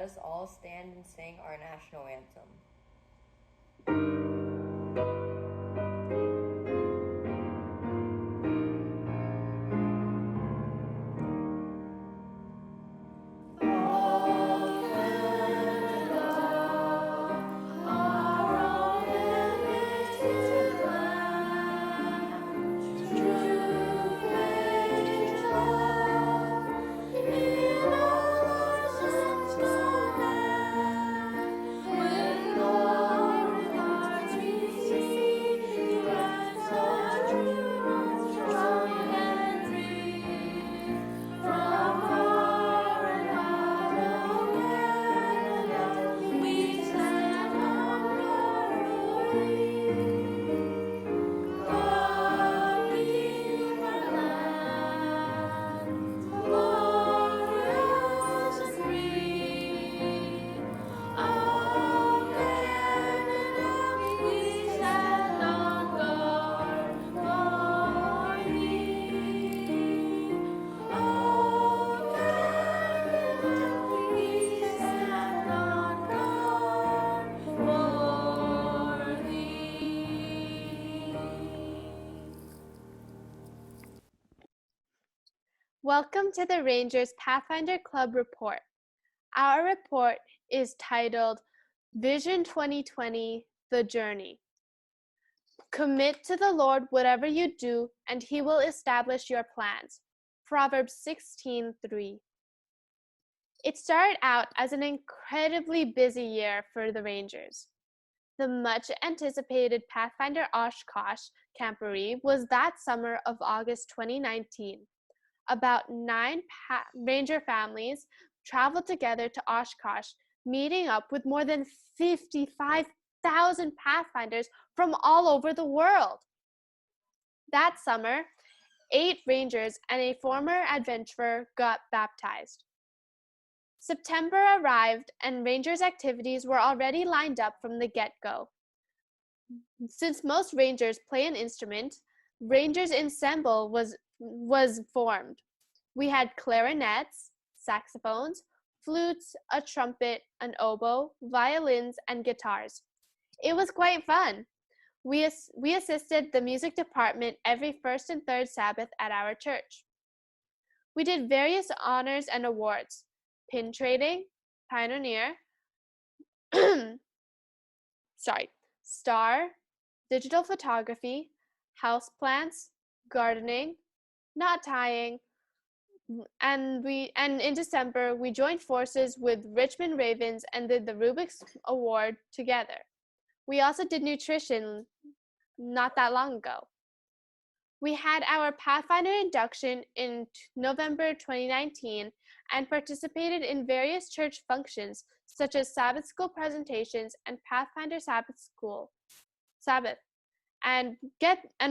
us all stand and sing our national anthem. Welcome to the Rangerz Pathfinder Club report. Our report is titled Vision 2020, The Journey. Commit to the Lord whatever you do, and he will establish your plans. Proverbs 16:3. It started out as an incredibly busy year for the Rangers. The much anticipated Pathfinder Oshkosh Camporee was that summer of August 2019. About 9 Ranger families traveled together to Oshkosh, meeting up with more than 55,000 Pathfinders from all over the world. That summer, 8 Rangers and a former adventurer got baptized. September arrived and Rangers activities were already lined up from the get-go. Since most Rangers play an instrument, Rangers Ensemble was formed. We had clarinets, saxophones, flutes, a trumpet, an oboe, violins, and guitars. It was quite fun. We assisted the music department every first and third Sabbath at our church. We did various honors and awards: pin trading, pioneer, star, digital photography, houseplants, gardening, knot tying, and in December we joined forces with Richmond Ravens and did the Rubik's Award together. We also did nutrition not that long ago. We had our Pathfinder induction in November 2019 and participated in various church functions such as Sabbath school presentations and Pathfinder Sabbath. And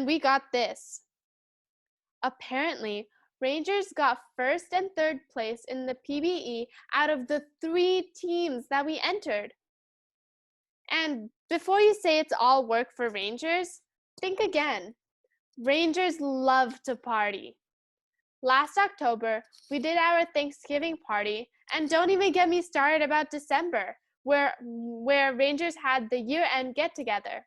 we got this. Apparently, Rangers got first and third place in the PBE out of the 3 teams that we entered. And before you say it's all work for Rangers, think again. Rangers love to party. Last October, we did our Thanksgiving party, and don't even get me started about December, where Rangers had the year-end get-together.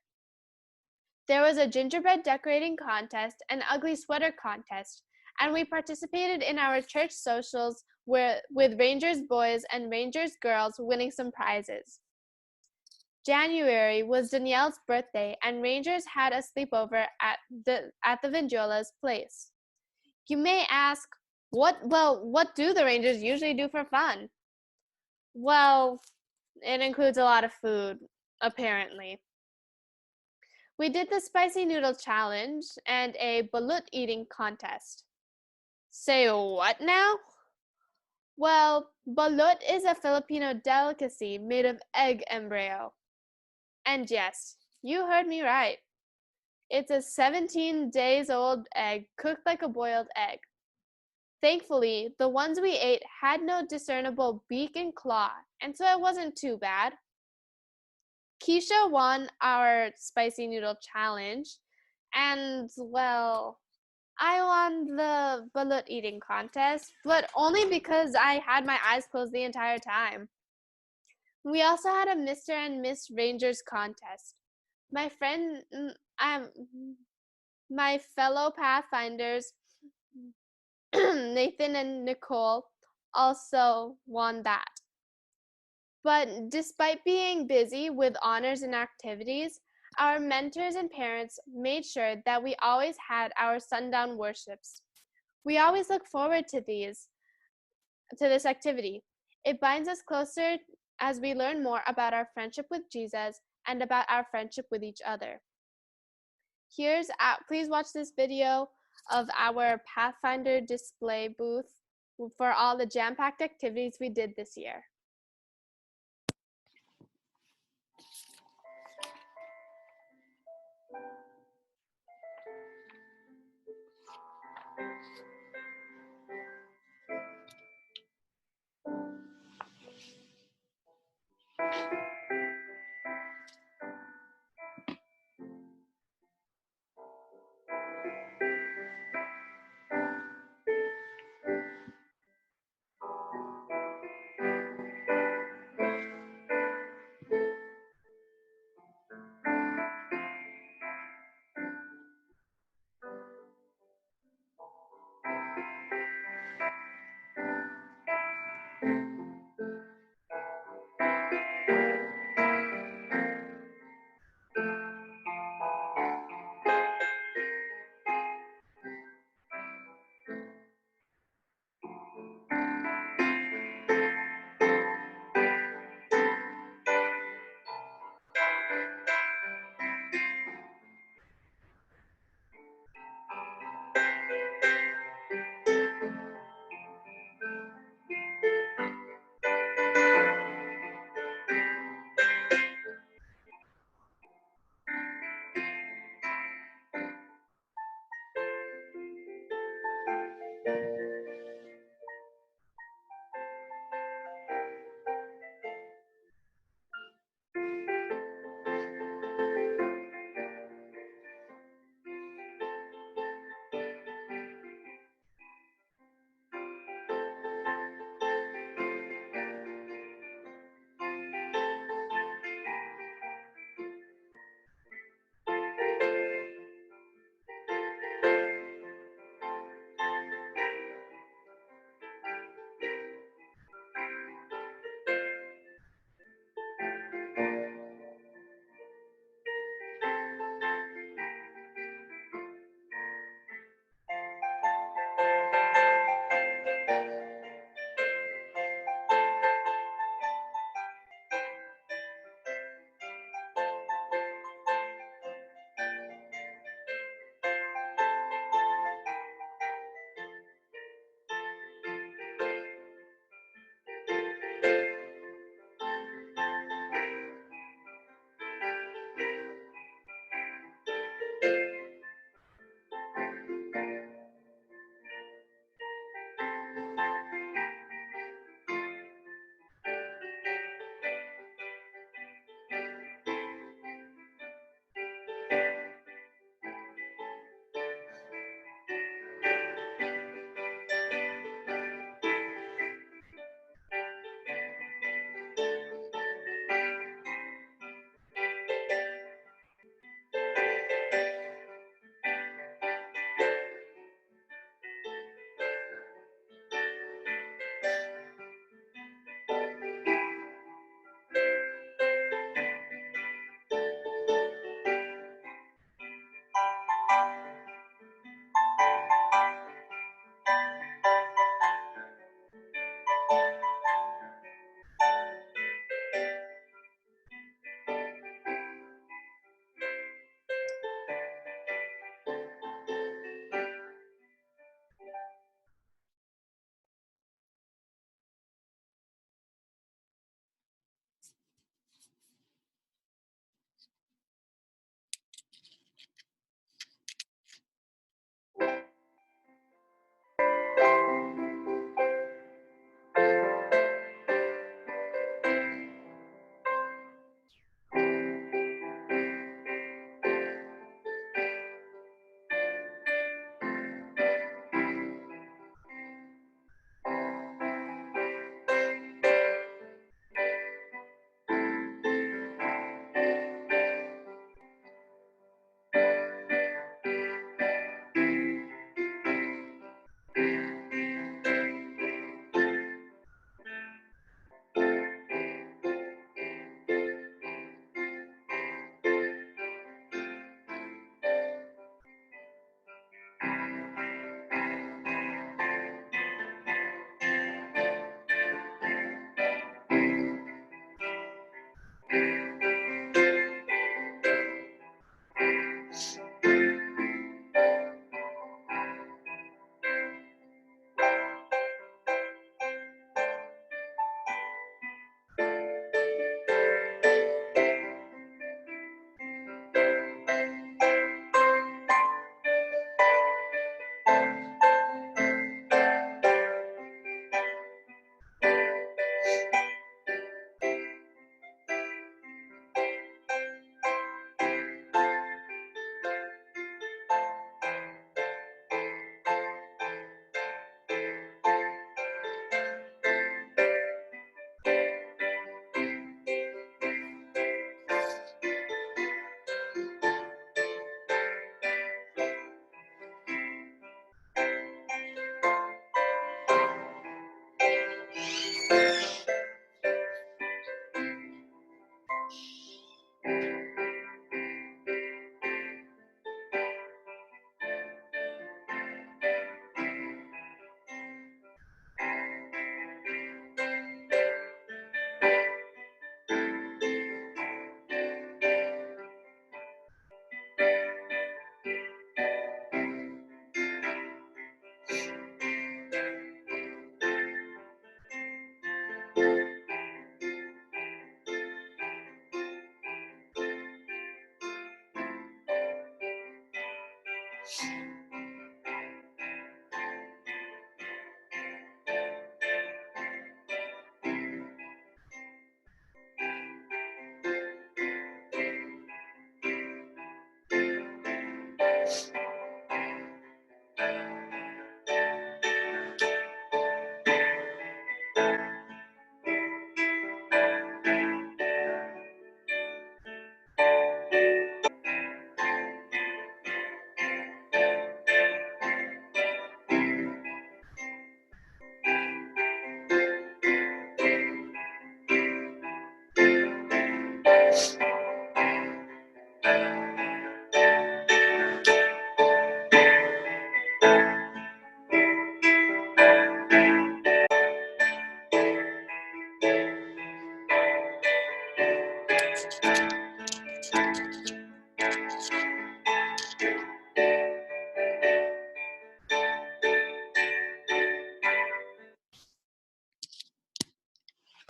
There was a gingerbread decorating contest and ugly sweater contest, and we participated in our church socials with Rangers boys and Rangers girls winning some prizes. January was Danielle's birthday, and Rangers had a sleepover at the Vindola's place. You may ask, what do the Rangers usually do for fun? Well, it includes a lot of food, apparently. We did the spicy noodle challenge and a balut eating contest. Say what now? Well, balut is a Filipino delicacy made of egg embryo. And yes, you heard me right. It's a 17 days old egg cooked like a boiled egg. Thankfully, the ones we ate had no discernible beak and claw, and so it wasn't too bad. Keisha won our spicy noodle challenge, and well, I won the balut eating contest, but only because I had my eyes closed the entire time. We also had a Mr. and Miss Rangers contest. My friend, my fellow Pathfinders, Nathan and Nicole, also won that. But despite being busy with honors and activities, our mentors and parents made sure that we always had our sundown worships. We always look forward to this activity. It binds us closer as we learn more about our friendship with Jesus and about our friendship with each other. Please watch this video of our Pathfinder display booth for all the jam-packed activities we did this year.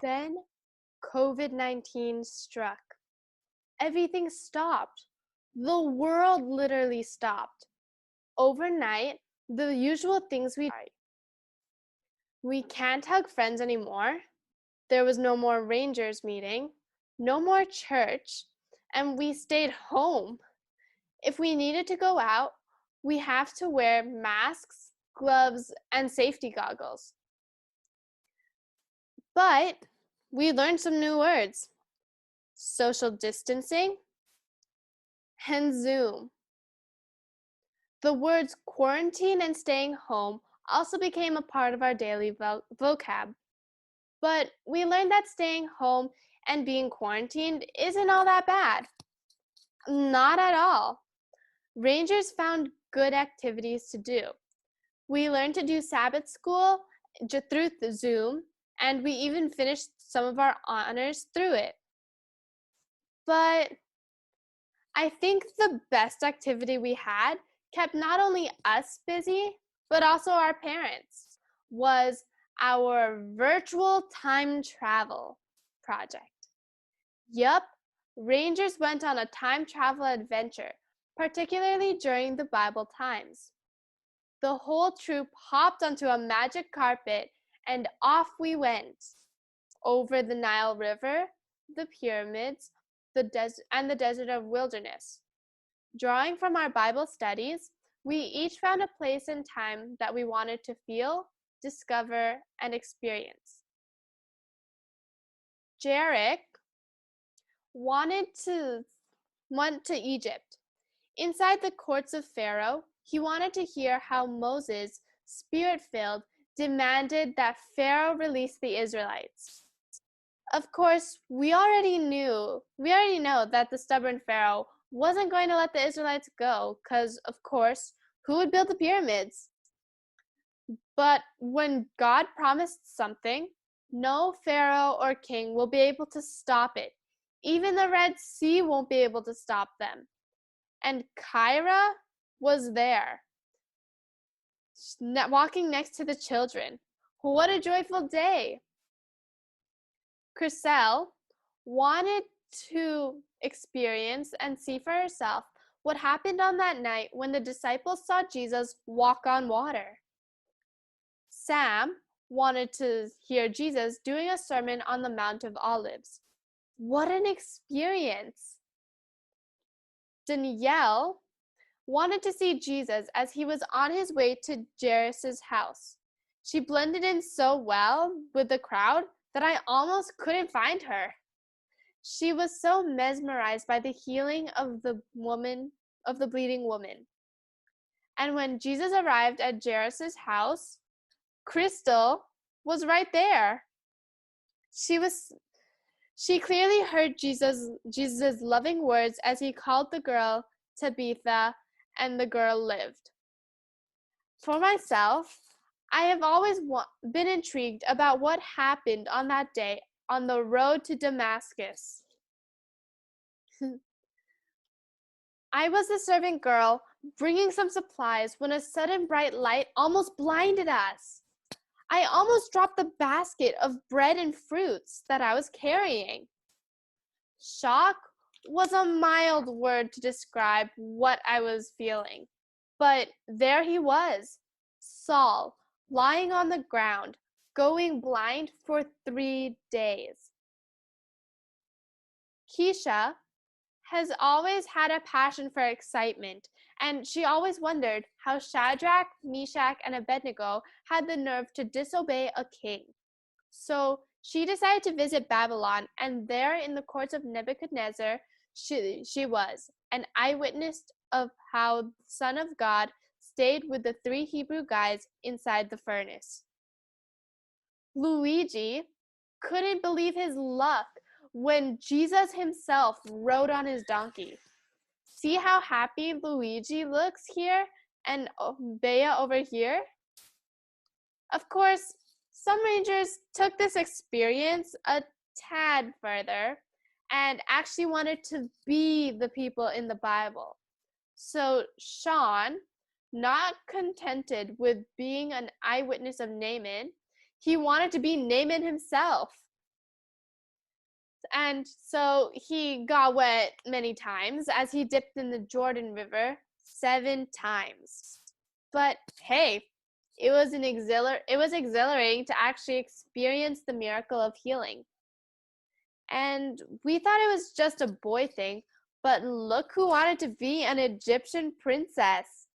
Then COVID-19 struck. Everything stopped. The world literally stopped. Overnight, the usual things we can't hug friends anymore. There was no more Rangers meeting, no more church, and we stayed home. If we needed to go out, we have to wear masks, gloves, and safety goggles. But we learned some new words: social distancing and Zoom. The words quarantine and staying home also became a part of our daily vocab. But we learned that staying home and being quarantined isn't all that bad. Not at all. Rangers found good activities to do. We learned to do Sabbath school through Zoom, and we even finished some of our honors through it. But I think the best activity we had kept not only us busy, but also our parents, was our virtual time travel project. Yup, Rangers went on a time travel adventure, particularly during the Bible times. The whole troop hopped onto a magic carpet and off we went. Over the Nile River, the pyramids, and the desert of wilderness. Drawing from our Bible studies, we each found a place and time that we wanted to feel, discover, and experience. Jarek went to Egypt. Inside the courts of Pharaoh, he wanted to hear how Moses, spirit-filled, demanded that Pharaoh release the Israelites. Of course, we already know that the stubborn Pharaoh wasn't going to let the Israelites go, because, of course, who would build the pyramids? But when God promised something, no Pharaoh or king will be able to stop it. Even the Red Sea won't be able to stop them. And Kyra was there, walking next to the children. What a joyful day! Chriselle wanted to experience and see for herself what happened on that night when the disciples saw Jesus walk on water. Sam wanted to hear Jesus doing a sermon on the Mount of Olives. What an experience! Danielle wanted to see Jesus as he was on his way to Jairus' house. She blended in so well with the crowd that I almost couldn't find her. She was so mesmerized by the healing of the bleeding woman. And when Jesus arrived at Jairus' house, Crystal was right there. She clearly heard Jesus' loving words as he called the girl Tabitha, and the girl lived. For myself, I have always been intrigued about what happened on that day on the road to Damascus. I was the servant girl bringing some supplies when a sudden bright light almost blinded us. I almost dropped the basket of bread and fruits that I was carrying. Shock was a mild word to describe what I was feeling. But there he was, Saul, lying on the ground, going blind for 3 days. Keisha has always had a passion for excitement, and she always wondered how Shadrach, Meshach, and Abednego had the nerve to disobey a king. So she decided to visit Babylon, and there in the courts of Nebuchadnezzar, she was an eyewitness of how the Son of God stayed with the 3 Hebrew guys inside the furnace. Luigi couldn't believe his luck when Jesus himself rode on his donkey. See how happy Luigi looks here and Bea over here? Of course, some rangers took this experience a tad further and actually wanted to be the people in the Bible. So Sean, not contented with being an eyewitness of Naaman, he wanted to be Naaman himself. And so he got wet many times as he dipped in the Jordan River 7 times. But hey, it was exhilarating to actually experience the miracle of healing. And we thought it was just a boy thing, but look who wanted to be an Egyptian princess.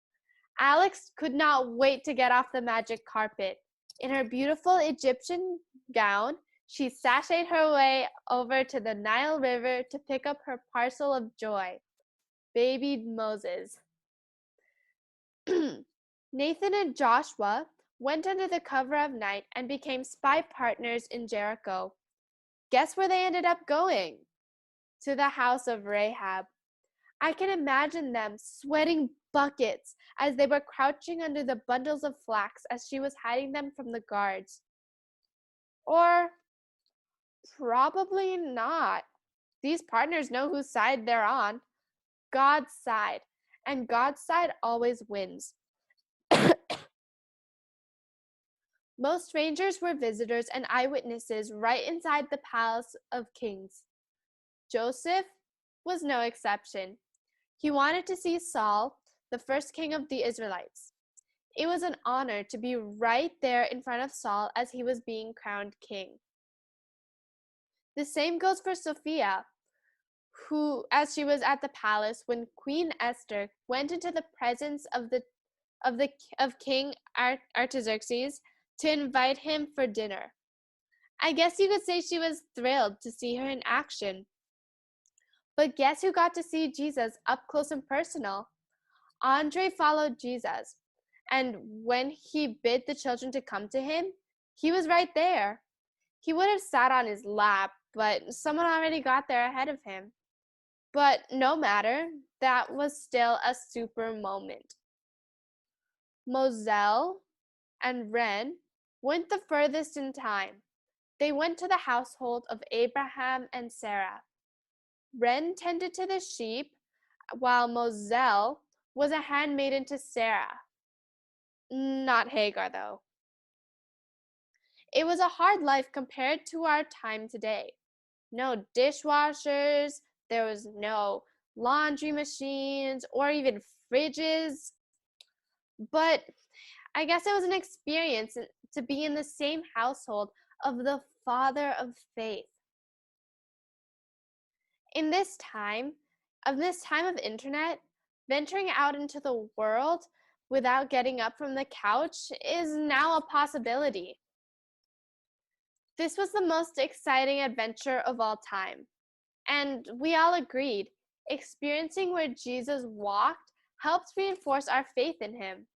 Alex could not wait to get off the magic carpet. In her beautiful Egyptian gown, she sashayed her way over to the Nile River to pick up her parcel of joy, baby Moses. Nathan and Joshua went under the cover of night and became spy partners in Jericho. Guess where they ended up going? To the house of Rahab. I can imagine them sweating buckets as they were crouching under the bundles of flax as she was hiding them from the guards. Or probably not. These partners know whose side they're on. God's side. And God's side always wins. Most rangers were visitors and eyewitnesses right inside the palace of kings. Joseph was no exception. He wanted to see Saul, the first king of the Israelites. It was an honor to be right there in front of Saul as he was being crowned king. The same goes for Sophia, who, as she was at the palace when Queen Esther went into the presence of King Artaxerxes to invite him for dinner. I guess you could say she was thrilled to see her in action. But guess who got to see Jesus up close and personal? Andre followed Jesus, and when he bid the children to come to him, he was right there. He would have sat on his lap, but someone already got there ahead of him. But no matter, that was still a super moment. Moselle and Ren went the furthest in time. They went to the household of Abraham and Sarah. Ren tended to the sheep, while Moselle was a handmaiden to Sarah. Not Hagar, though. It was a hard life compared to our time today. No dishwashers, there was no laundry machines, or even fridges. But I guess it was an experience to be in the same household of the Father of faith. In this time of internet, venturing out into the world without getting up from the couch is now a possibility. This was the most exciting adventure of all time, and we all agreed, experiencing where Jesus walked helped reinforce our faith in him.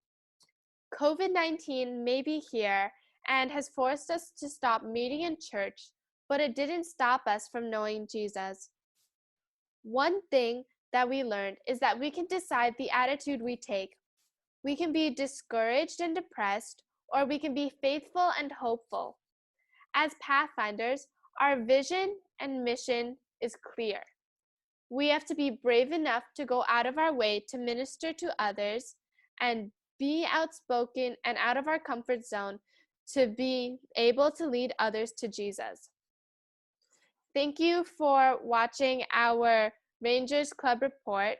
COVID-19 may be here and has forced us to stop meeting in church, but it didn't stop us from knowing Jesus. One thing that we learned is that we can decide the attitude we take. We can be discouraged and depressed, or we can be faithful and hopeful. As Pathfinders, our vision and mission is clear. We have to be brave enough to go out of our way to minister to others and be outspoken and out of our comfort zone to be able to lead others to Jesus. Thank you for watching our Rangers Club report.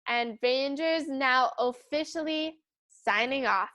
And Rangers now officially signing off.